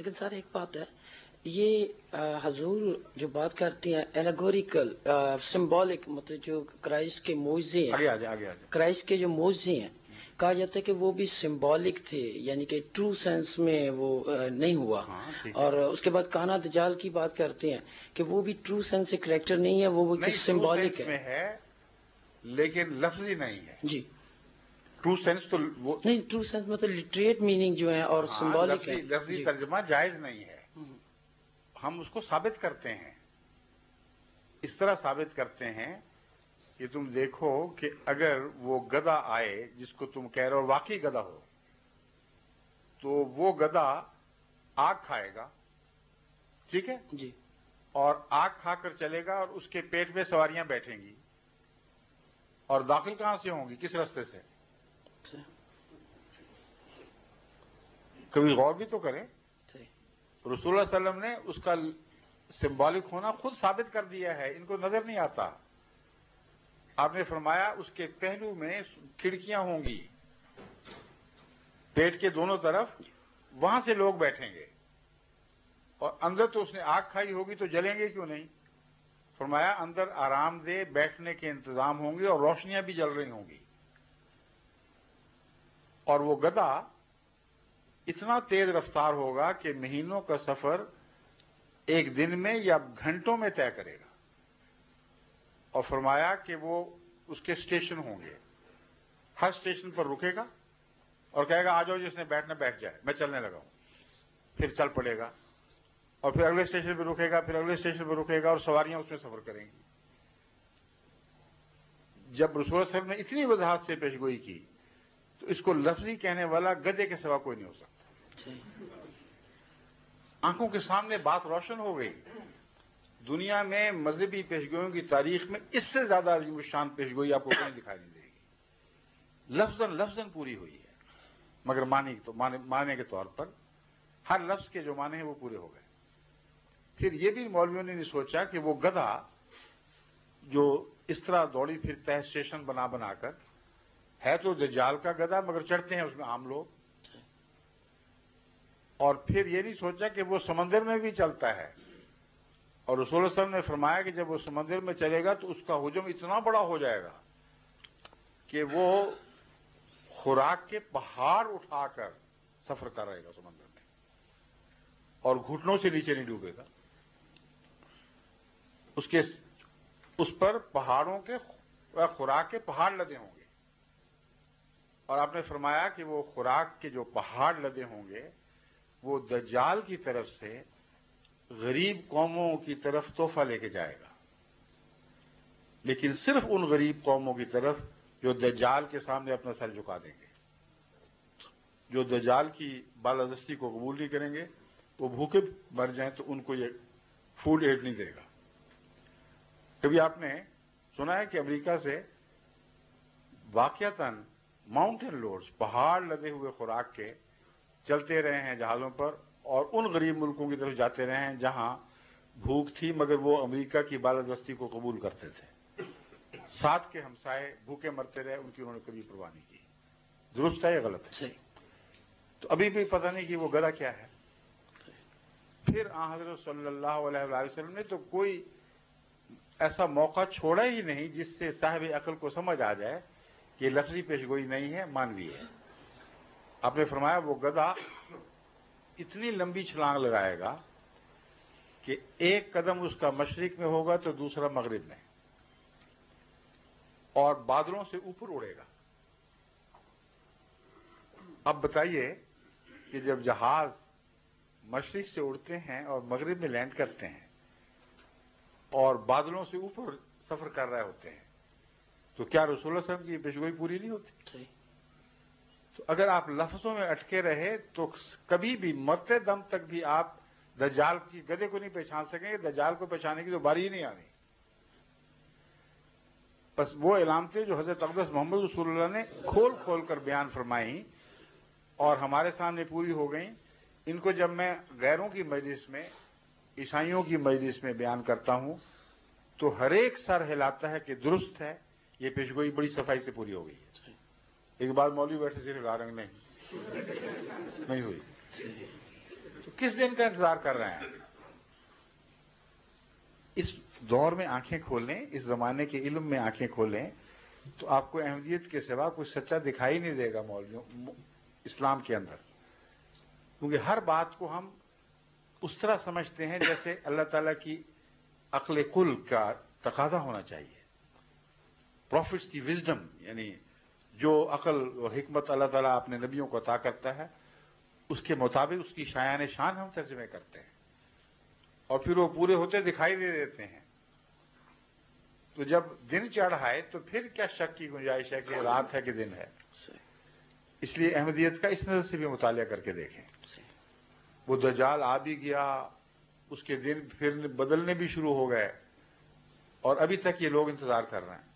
لیکن سر ایک بات ہے، یہ حضور جو بات کرتے ہیں ایلیگوریکل سمبولک، مطلب جو کرائسٹ کے معجزے ہیں، آگے کرائسٹ کے جو معجزے ہیں، کہا جاتا ہے کہ وہ بھی سمبولک تھے، یعنی کہ ٹرو سینس میں وہ نہیں ہوا. اور اس کے بعد کانا دجال کی بات کرتے ہیں کہ وہ بھی ٹرو سینس سے کریکٹر نہیں ہے، وہ سمبولک ہے لیکن لفظی نہیں ہے. جی ٹرو سینس تو نہیں، ٹرو سینس مطلب لٹریٹ میننگ جو ہے اور سمبولک ہے. لفظی ترجمہ جائز نہیں ہے. ہم اس کو ثابت کرتے ہیں، اس طرح ثابت کرتے ہیں کہ تم دیکھو کہ اگر وہ گدھا آئے جس کو تم کہہ رہے ہو واقعی گدھا ہو، تو وہ گدھا آگ کھائے گا، ٹھیک ہے جی، اور آگ کھا کر چلے گا اور اس کے پیٹ میں سواریاں بیٹھیں گی، اور داخل کہاں سے ہوں گی، کس راستے سے؟ کبھی غور بھی تو کریں. رسول اللہ صلی اللہ علیہ وسلم نے اس کا سمبولک ہونا خود ثابت کر دیا ہے، ان کو نظر نہیں آتا. آپ نے فرمایا اس کے پہلو میں کھڑکیاں ہوں گی، پیٹ کے دونوں طرف، وہاں سے لوگ بیٹھیں گے، اور اندر تو اس نے آگ کھائی ہوگی تو جلیں گے کیوں نہیں. فرمایا اندر آرام دہ بیٹھنے کے انتظام ہوں گے اور روشنیاں بھی جل رہی ہوں گی، اور وہ گدھا اتنا تیز رفتار ہوگا کہ مہینوں کا سفر ایک دن میں یا گھنٹوں میں طے کرے گا. اور فرمایا کہ وہ اس کے اسٹیشن ہوں گے، ہر اسٹیشن پر رکے گا اور کہے گا آ جاؤ جس نے بیٹھنا بیٹھ جائے، میں چلنے لگا ہوں. پھر چل پڑے گا اور پھر اگلے اسٹیشن پہ رکے گا، پھر اگلے اسٹیشن پہ رکے گا اور سواریاں اس میں سفر کریں گی. جب رسول اللہ صلی اللہ علیہ وسلم نے اتنی وضاحت سے پیش گوئی کی تو اس کو لفظی کہنے والا گدھے کے سوا کوئی نہیں ہو سکتا. آنکھوں کے سامنے بات روشن ہو گئی. دنیا میں مذہبی پیشگوئیوں کی تاریخ میں اس سے زیادہ عظیم الشان پیشگوئی آپ کو کہیں دکھائی نہیں دے گی. لفظاً پوری ہوئی ہے، مگر معنی کے طور پر ہر لفظ کے جو معنی ہیں وہ پورے ہو گئے. پھر یہ بھی مولویوں نے نہیں سوچا کہ وہ گدھا جو اس طرح دوڑی پھرتا ہے اسٹیشن بنا بنا کر، ہے تو دجال کا گدھا مگر چڑھتے ہیں اس میں عام لوگ. اور پھر یہ نہیں سوچا کہ وہ سمندر میں بھی چلتا ہے، اور رسول اللہ صلی اللہ علیہ وسلم نے فرمایا کہ جب وہ سمندر میں چلے گا تو اس کا حجم اتنا بڑا ہو جائے گا کہ وہ خوراک کے پہاڑ اٹھا کر سفر کر رہے گا سمندر میں، اور گھٹنوں سے نیچے نہیں ڈوبے گا. اس پر پہاڑوں کے خوراک کے پہاڑ لدے ہوں گے. اور آپ نے فرمایا کہ وہ خوراک کے جو پہاڑ لدے ہوں گے وہ دجال کی طرف سے غریب قوموں کی طرف تحفہ لے کے جائے گا، لیکن صرف ان غریب قوموں کی طرف جو دجال کے سامنے اپنا سر جھکا دیں گے. جو دجال کی بالادستی کو قبول نہیں کریں گے، وہ بھوکے مر جائیں تو ان کو یہ فوڈ ایڈ نہیں دے گا. کبھی آپ نے سنا ہے کہ امریکہ سے واقعتاً ماؤنٹین لوڈز، پہاڑ لدے ہوئے خوراک کے، چلتے رہے ہیں جہازوں پر اور ان غریب ملکوں کی طرف جاتے رہے ہیں جہاں بھوک تھی مگر وہ امریکہ کی بالادستی کو قبول کرتے تھے. ساتھ کے ہمسائے بھوکے مرتے رہے، ان کی انہوں نے کبھی پرواہ نہیں کی. درست ہے یا غلط ہے؟ صحیح. تو ابھی بھی پتہ نہیں کہ وہ گدھا کیا ہے. پھر حضرت صلی اللہ علیہ وسلم نے تو کوئی ایسا موقع چھوڑا ہی نہیں جس سے صاحب عقل کو سمجھ آ جائے کہ لفظی پیشگوئی نہیں ہے، مانوی ہے. آپ نے فرمایا وہ گدھا اتنی لمبی چھلانگ لگائے گا کہ ایک قدم اس کا مشرق میں ہوگا تو دوسرا مغرب میں، اور بادلوں سے اوپر اڑے گا. اب بتائیے کہ جب جہاز مشرق سے اڑتے ہیں اور مغرب میں لینڈ کرتے ہیں اور بادلوں سے اوپر سفر کر رہے ہوتے ہیں تو کیا رسول اللہ صلی اللہ علیہ وسلم کی پیشگوئی پوری نہیں ہوتی؟ تو اگر آپ لفظوں میں اٹکے رہے تو کبھی بھی مرتے دم تک بھی آپ دجال کی گدھے کو نہیں پہچان سکیں گے. دجال کو پہچانے کی تو باری ہی نہیں آنی. بس وہ علامتیں جو حضرت اقدس محمد رسول اللہ نے کھول کھول کر بیان فرمائی اور ہمارے سامنے پوری ہو گئیں، ان کو جب میں غیروں کی مجلس میں، عیسائیوں کی مجلس میں بیان کرتا ہوں تو ہر ایک سر ہلاتا ہے کہ درست ہے، یہ پیشگوئی بڑی صفائی سے پوری ہو گئی ہے. ایک بات مولوی بیٹھے سے رنگ نہیں ہوئی. تو کس دن کا انتظار کر رہے ہیں؟ اس دور میں آنکھیں کھولیں، اس زمانے کے علم میں آنکھیں کھولیں تو آپ کو احمدیت کے سوا کوئی سچا دکھائی نہیں دے گا مولویوں اسلام کے اندر، کیونکہ ہر بات کو ہم اس طرح سمجھتے ہیں جیسے اللہ تعالیٰ کی عقل کل کا تقاضا ہونا چاہیے، پروفٹس کی وزڈم، یعنی جو عقل اور حکمت اللہ تعالیٰ اپنے نبیوں کو عطا کرتا ہے اس کے مطابق اس کی شایان شان ہم ترجمے کرتے ہیں، اور پھر وہ پورے ہوتے دکھائی دے دیتے ہیں۔ تو جب دن چڑھ آئے تو پھر کیا شک کی گنجائش ہے کہ رات ہے کہ دن ہے؟ اس لیے احمدیت کا اس نظر سے بھی مطالعہ کر کے دیکھیں۔ وہ دجال آ بھی گیا، اس کے دن پھر بدلنے بھی شروع ہو گئے، اور ابھی تک یہ لوگ انتظار کر رہے ہیں۔